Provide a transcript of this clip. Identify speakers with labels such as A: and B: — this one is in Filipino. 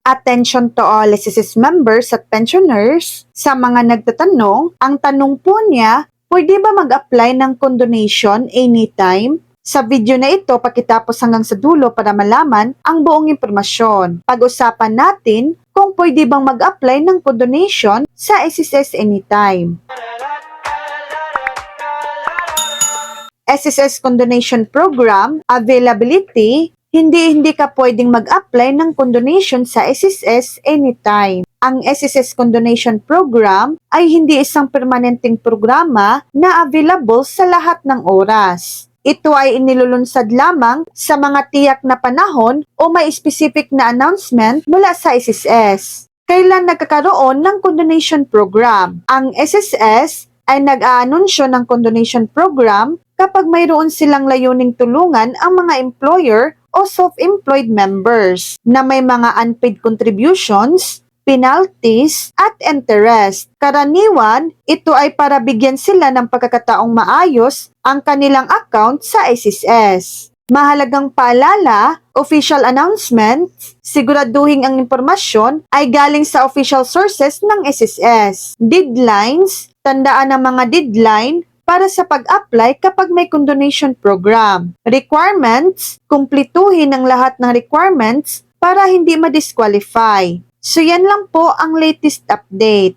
A: Attention to all SSS members at pensioners. Sa mga nagtatanong, ang tanong po niya, pwede ba mag-apply ng condonation anytime? Sa video na ito, pakitapos hanggang sa dulo para malaman ang buong impormasyon. Pag-usapan natin kung pwede bang mag-apply ng condonation sa SSS anytime. SSS Condonation Program Availability. Hindi ka pwedeng mag-apply ng condonation sa SSS anytime. Ang SSS Condonation Program ay hindi isang permanenteng programa na available sa lahat ng oras. Ito ay inilulunsad lamang sa mga tiyak na panahon o may specific na announcement mula sa SSS. Kailan nagkakaroon ng condonation program? Ang SSS ay nag-aanunsyo ng condonation program kapag mayroon silang layuning tulungan ang mga employer o self-employed members na may mga unpaid contributions, penalties, at interest. Karaniwan, ito ay para bigyan sila ng pagkakataong maayos ang kanilang account sa SSS. Mahalagang paalala, official announcements, siguraduhin ang impormasyon ay galing sa official sources ng SSS. Deadlines, tandaan ang mga deadline para sa pag-apply kapag may condonation program. Requirements, kumpletuhin ang lahat ng requirements para hindi ma-disqualify. So yan lang po ang latest update.